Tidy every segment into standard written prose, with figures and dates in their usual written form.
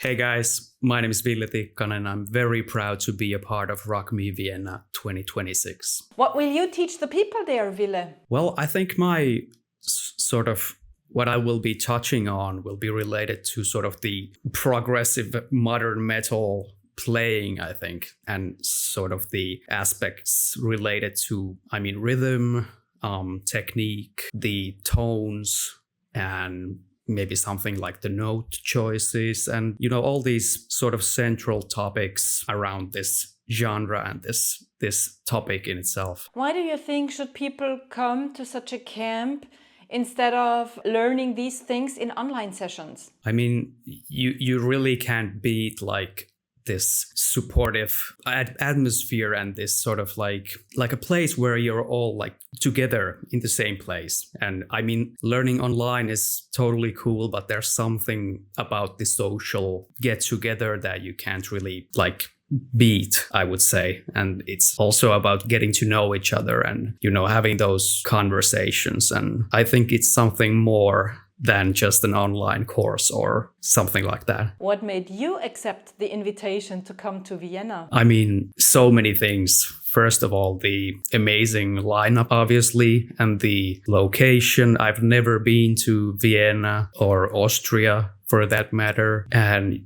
Hey guys, my name is Ville Tikkanen and I'm very proud to be a part of Me Vienna 2026. What will you teach the people there, Ville? Well, I think my sort of what I will be touching on will be related to sort of the progressive modern metal playing, I think, and sort of the aspects related to, rhythm, technique, the tones, and maybe something like the note choices and, all these sort of central topics around this genre and this topic in itself. Why do you think should people come to such a camp instead of learning these things in online sessions? You really can't beat like this supportive atmosphere and this sort of like a place where you're all like together in the same place. And learning online is totally cool, but there's something about the social get together that you can't really like beat, I would say. And it's also about getting to know each other and, having those conversations. And I think it's something more than just an online course or something like that. What made you accept the invitation to come to Vienna? So many things. First of all, the amazing lineup, obviously, and the location. I've never been to Vienna or Austria for that matter. And,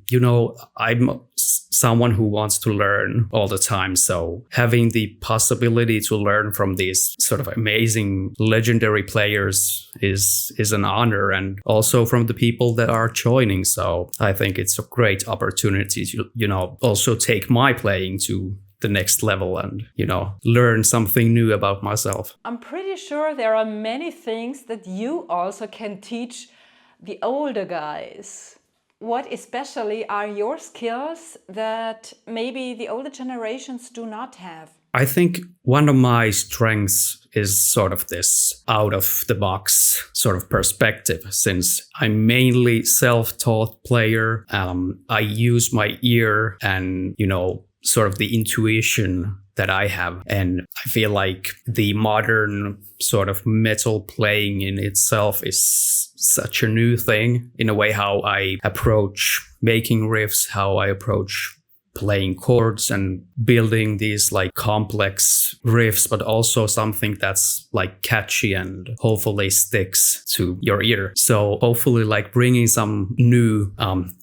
I'm someone who wants to learn all the time. So having the possibility to learn from these sort of amazing legendary players is an honor, and also from the people that are joining. So I think it's a great opportunity to, also take my playing to the next level and, learn something new about myself. I'm pretty sure there are many things that you also can teach the older guys. What especially are your skills that maybe the older generations do not have? I think one of my strengths is sort of this out of the box sort of perspective. Since I'm mainly self-taught player, I use my ear and, sort of the intuition that I have. And I feel like the modern sort of metal playing in itself is such a new thing in a way, how I approach making riffs, how I approach playing chords and building these like complex riffs, but also something that's like catchy and hopefully sticks to your ear. So hopefully like bringing some new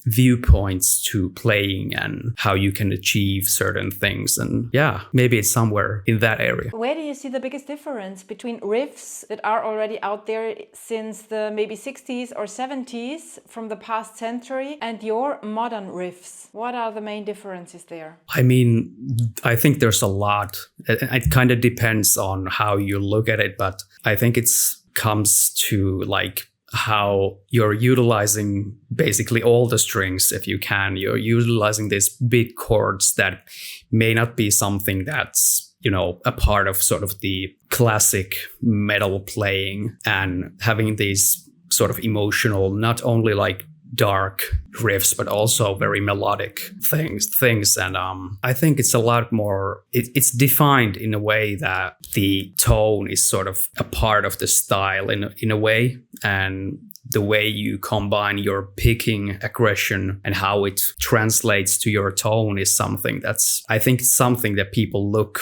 viewpoints to playing and how you can achieve certain things. And yeah, maybe it's somewhere in that area. Where do you see the biggest difference between riffs that are already out there since the maybe 60s or 70s from the past century and your modern riffs? What are the main differences there? I think there's a lot. It kind of depends on how you look at it, but I think it's comes to like how you're utilizing basically all the strings if you can. You're utilizing these big chords that may not be something that's, a part of sort of the classic metal playing, and having these sort of emotional, not only like dark riffs, but also very melodic things. And I think it's a lot more, it's defined in a way that the tone is sort of a part of the style in a way. And the way you combine your picking aggression and how it translates to your tone is something I think it's something that people look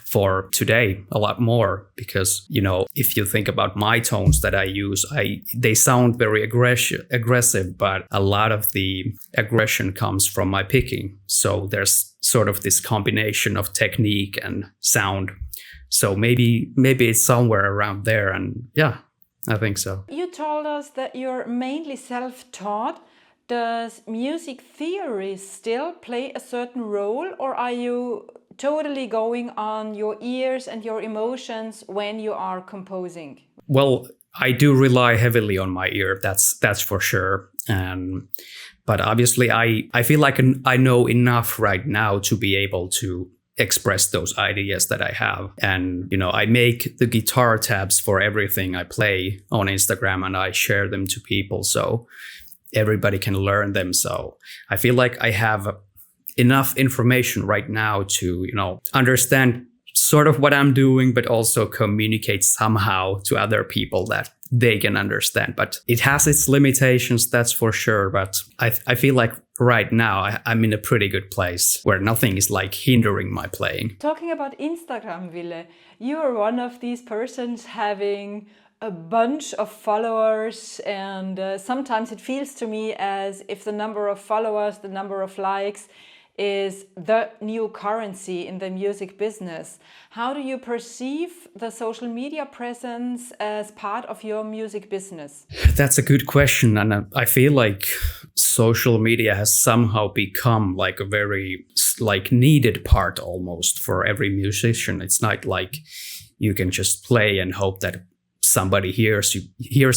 for today a lot more, because if you think about my tones that I use, they sound very aggressive, but a lot of the aggression comes from my picking. So there's sort of this combination of technique and sound. So maybe it's somewhere around there, and yeah, I think so. You told us that you're mainly self-taught. Does music theory still play a certain role, or are you totally going on your ears and your emotions when you are composing? Well, I do rely heavily on my ear. That's for sure. But obviously, I feel like I know enough right now to be able to express those ideas that I have. And, I make the guitar tabs for everything I play on Instagram, and I share them to people so everybody can learn them. So I feel like I have enough information right now to, understand sort of what I'm doing, but also communicate somehow to other people that they can understand. But it has its limitations, that's for sure. But I feel like right now I'm in a pretty good place where nothing is like hindering my playing. Talking about Instagram, Ville, you are one of these persons having a bunch of followers, and sometimes it feels to me as if the number of followers, the number of likes is the new currency in the music business. How do you perceive the social media presence as part of your music business? That's a good question, and I feel like social media has somehow become like a very like needed part almost for every musician. It's not like you can just play and hope that somebody hears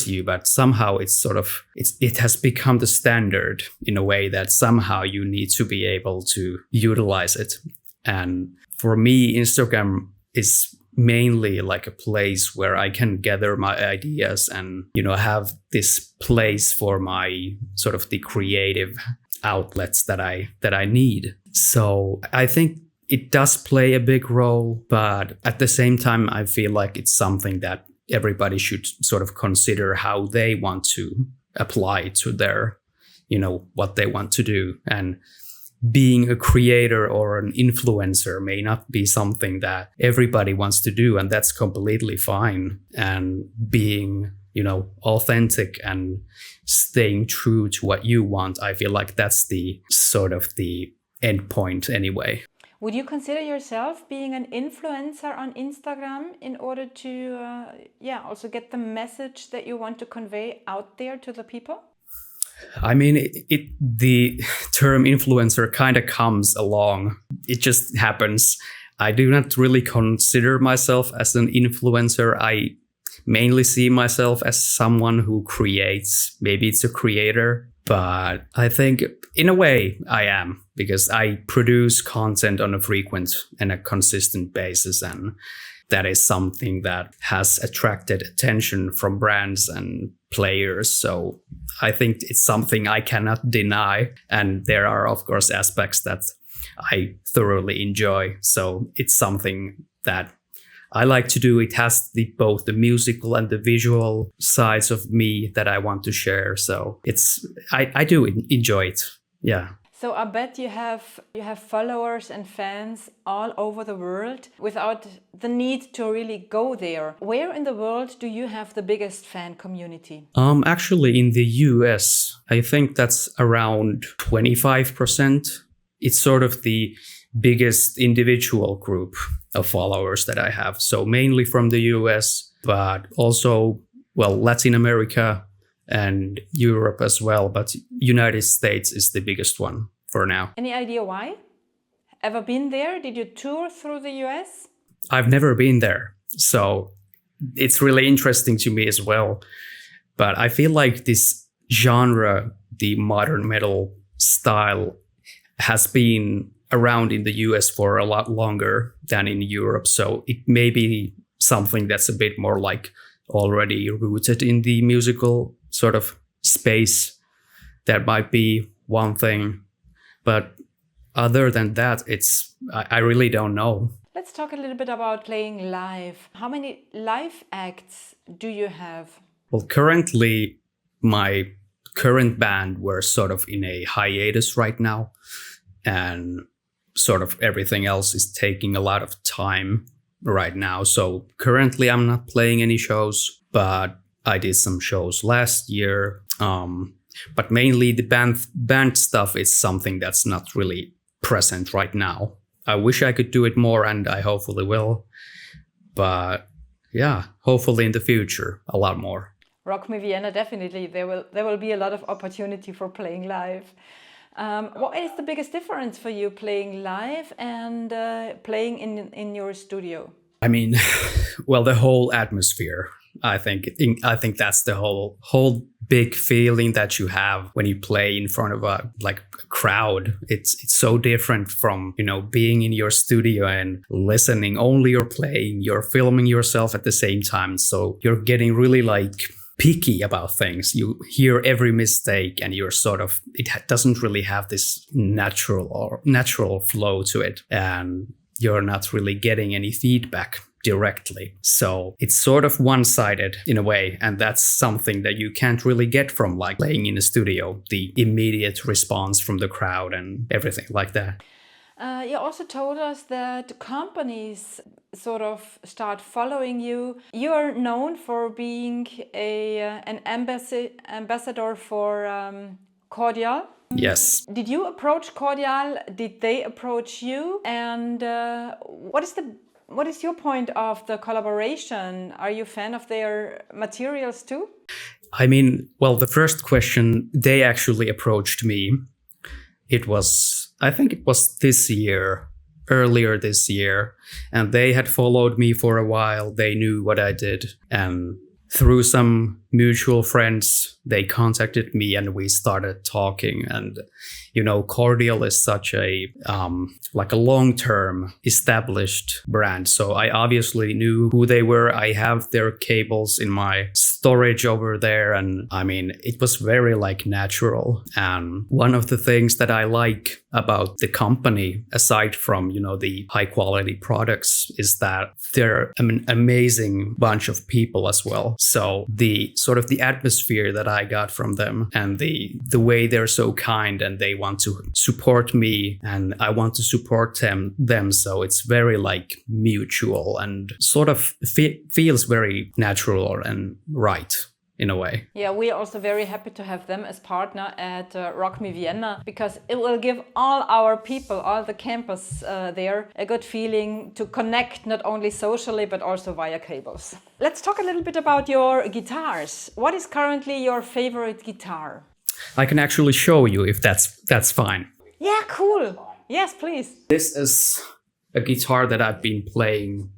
you, but somehow it has become the standard in a way that somehow you need to be able to utilize it. And for me, Instagram is mainly like a place where I can gather my ideas and, have this place for my sort of the creative outlets that I need. So I think it does play a big role, but at the same time, I feel like it's something that everybody should sort of consider how they want to apply to their, what they want to do. And being a creator or an influencer may not be something that everybody wants to do, and that's completely fine. And being, authentic and staying true to what you want, I feel like that's the sort of the end point anyway. Would you consider yourself being an influencer on Instagram in order to also get the message that you want to convey out there to the people? I mean, the term influencer kind of comes along. It just happens. I do not really consider myself as an influencer. I mainly see myself as someone who creates. Maybe it's a creator, but I think in a way I am, because I produce content on a frequent and a consistent basis. And that is something that has attracted attention from brands and players. So I think it's something I cannot deny. And there are, of course, aspects that I thoroughly enjoy. So it's something that I like to do. It has both the musical and the visual sides of me that I want to share. So I do enjoy it. Yeah. So I bet you have followers and fans all over the world without the need to really go there. Where in the world do you have the biggest fan community? Actually, in the US, I think that's around 25%. It's sort of the biggest individual group of followers that I have. So mainly from the US, but also, Latin America and Europe as well. But United States is the biggest one for now. Any idea why? Ever been there? Did you tour through the US? I've never been there. So it's really interesting to me as well. But I feel like this genre, the modern metal style, has been around in the US for a lot longer than in Europe. So it may be something that's a bit more like already rooted in the musical sort of space. That might be one thing. But other than that, I really don't know. Let's talk a little bit about playing live. How many live acts do you have? Well, currently, my current band, we're sort of in a hiatus right now. And sort of everything else is taking a lot of time right now. So currently I'm not playing any shows, but I did some shows last year. But mainly the band stuff is something that's not really present right now. I wish I could do it more, and I hopefully will. But yeah, hopefully in the future, a lot more. Rock Me Vienna, definitely. There will be a lot of opportunity for playing live. What is the biggest difference for you playing live and playing in your studio? I mean, the whole atmosphere. I think that's the whole big feeling that you have when you play in front of a crowd. It's so different from, being in your studio and listening only or playing. You're filming yourself at the same time, so you're getting really picky about things. You hear every mistake, and you're it doesn't really have this natural flow to it, and you're not really getting any feedback directly. So it's sort of one-sided in a way, and that's something that you can't really get from like playing in a studio, the immediate response from the crowd and everything like that. You also told us that companies sort of start following you. You are known for being an ambassador for Cordial. Yes. Did you approach Cordial? Did they approach you? And what is your point of the collaboration? Are you a fan of their materials too? I mean, well, the first question, they actually approached me. I think it was earlier this year, and they had followed me for a while. They knew what I did, and through some mutual friends, they contacted me and we started talking. And, Cordial is such a long-term established brand. So I obviously knew who they were. I have their cables in my storage over there. And I mean, it was very natural. And one of the things that I like about the company, aside from, the high quality products, is that they're an amazing bunch of people as well. So the sort of the atmosphere that I got from them, and the way they're so kind and they want to support me and I want to support them. So it's very mutual and sort of feels very natural and right in a way. Yeah, we are also very happy to have them as partner at Rock Me Vienna, because it will give all our people, all the campus there, a good feeling to connect not only socially but also via cables. Let's talk a little bit about your guitars. What is currently your favorite guitar? I can actually show you if that's fine. Yeah, cool. Yes, please. This is a guitar that I've been playing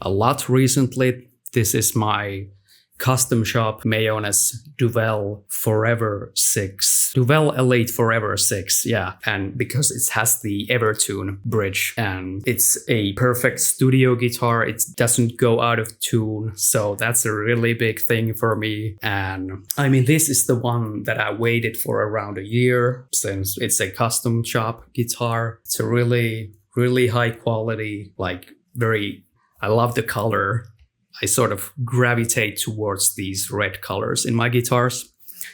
a lot recently. This is my custom shop Mayonnaise Duvel Forever 6. Duvel Elite Forever 6, yeah. And because it has the Evertune bridge, and it's a perfect studio guitar. It doesn't go out of tune. So that's a really big thing for me. And I mean, this is the one that I waited for around a year, since it's a custom shop guitar. It's a really, really high quality, I love the color. I sort of gravitate towards these red colors in my guitars.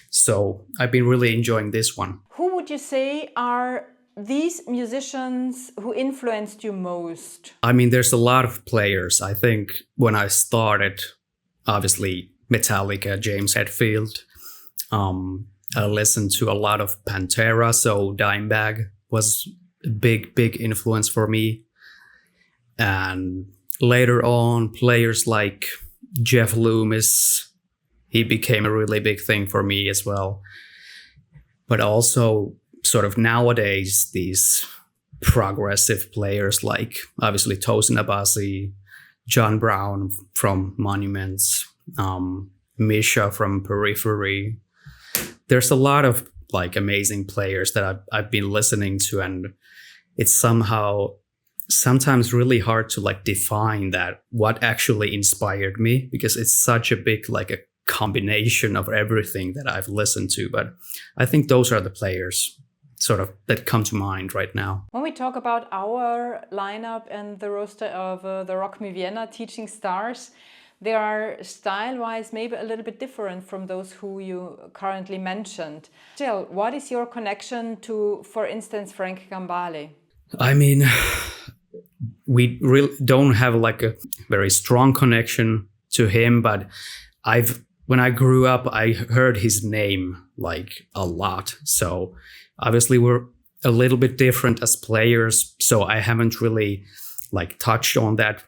So I've been really enjoying this one. Who would you say are these musicians who influenced you most? I mean, there's a lot of players. I think when I started, obviously Metallica, James Hetfield. I listened to a lot of Pantera, so Dimebag was a big influence for me. And later on, players like Jeff Loomis, he became a really big thing for me as well. But also, sort of nowadays, these progressive players like, obviously, Tosin Abasi, John Brown from Monuments, Misha from Periphery. There's a lot of amazing players that I've been listening to, and it's sometimes really hard to define that what actually inspired me, because it's such a big a combination of everything that I've listened to. But I think those are the players sort of that come to mind right now. When we talk about our lineup and the roster of the Rock Me Vienna Teaching Stars, they are style-wise maybe a little bit different from those who you currently mentioned. Still, what is your connection to, for instance, Frank Gambale? I mean, we really don't have a very strong connection to him, but when I grew up, I heard his name a lot. So obviously we're a little bit different as players, so I haven't really touched on that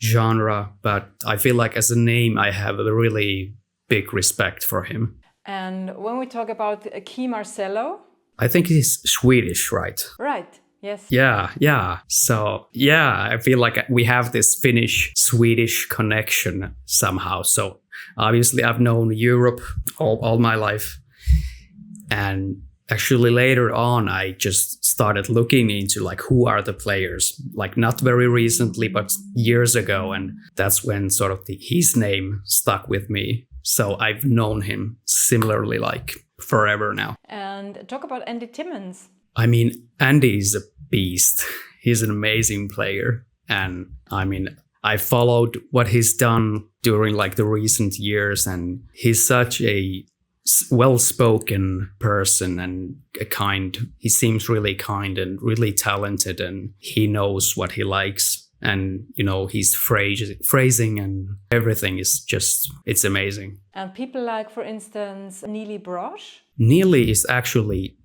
genre, but I feel as a name, I have a really big respect for him. And when we talk about Key Marcello? I think he's Swedish, right? Right. Yes. Yeah. So, yeah, I feel we have this Finnish-Swedish connection somehow. So, obviously, I've known Europe all my life. And actually, later on, I just started looking into, who are the players? Not very recently, but years ago. And that's when sort of his name stuck with me. So, I've known him similarly, forever now. And talk about Andy Timmons. I mean, Andy is a beast. He's an amazing player. And I mean, I followed what he's done during like the recent years, and he's such a well-spoken person and he seems really kind and really talented, and he knows what he likes. And, his phrasing and everything is it's amazing. And people like, for instance, Neely Brosh? Neely is actually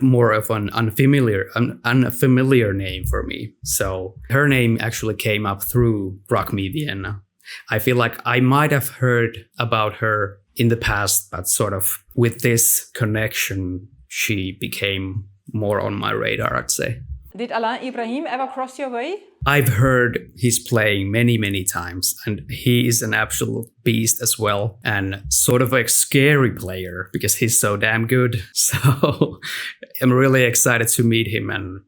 more of an unfamiliar name for me. So her name actually came up through Rock Me Vienna. I feel like I might have heard about her in the past, but sort of with this connection, she became more on my radar, I'd say. Did Alain Ibrahim ever cross your way? I've heard he's playing many, many times, and he is an absolute beast as well, and sort of a scary player because he's so damn good. So I'm really excited to meet him and,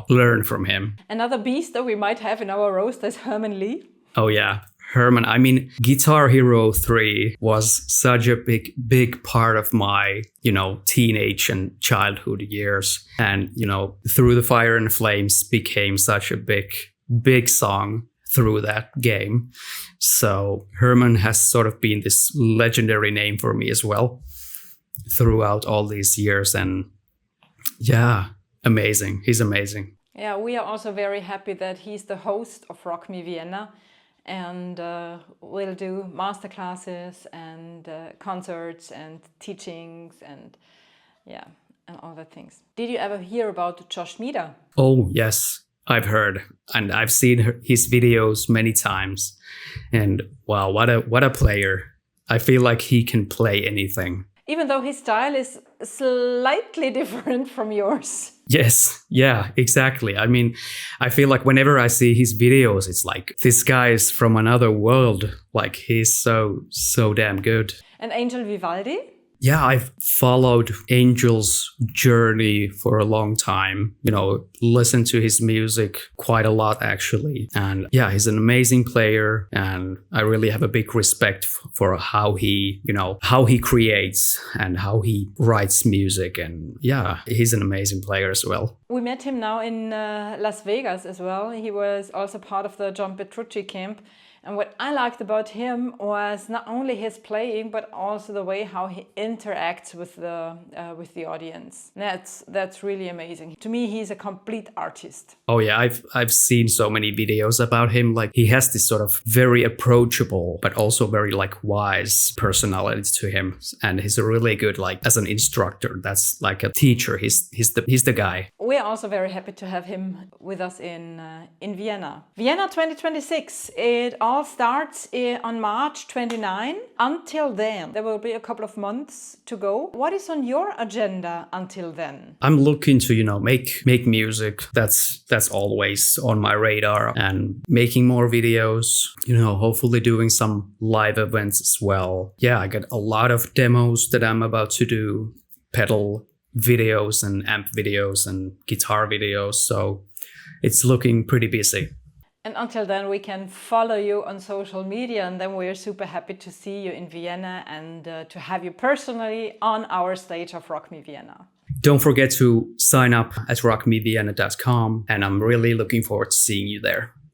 learn from him. Another beast that we might have in our roster is Herman Lee. Oh, yeah. Herman, I mean, Guitar Hero 3 was such a big part of my, teenage and childhood years. And, Through the Fire and Flames became such a big song through that game. So Herman has sort of been this legendary name for me as well throughout all these years. And yeah, amazing. He's amazing. Yeah, we are also very happy that he's the host of Rock Me Vienna. And we'll do masterclasses and concerts and teachings and all the things. Did you ever hear about Josh Meader? Oh, yes, I've heard. And I've seen his videos many times. And wow, what a player. I feel like he can play anything. Even though his style is slightly different from yours. Yes, yeah, exactly. I mean, I feel like whenever I see his videos, it's like, this guy is from another world. Like, he's so damn good. And Angel Vivaldi? Yeah, I've followed Angel's journey for a long time, listened to his music quite a lot, actually. And yeah, he's an amazing player. And I really have a big respect for how he creates and how he writes music. And yeah, he's an amazing player as well. We met him now in Las Vegas as well. He was also part of the John Petrucci camp. And what I liked about him was not only his playing, but also the way how he interacts with the audience. That's really amazing. To me, he's a complete artist. Oh yeah, I've seen so many videos about him. Like, he has this sort of very approachable, but also very like wise personality to him. And he's a really good, like, as an instructor. That's like a teacher. He's the guy. We are also very happy to have him with us in Vienna. Vienna 2026. It all starts on March 29. Until then, there will be a couple of months to go. What is on your agenda until then? I'm looking to, make music. That's always on my radar, and making more videos, hopefully doing some live events as well. Yeah, I got a lot of demos that I'm about to do, pedal videos and amp videos and guitar videos. So it's looking pretty busy. And until then, we can follow you on social media, and then we're super happy to see you in Vienna and to have you personally on our stage of Rock Me Vienna. Don't forget to sign up at rockmevienna.com, and I'm really looking forward to seeing you there.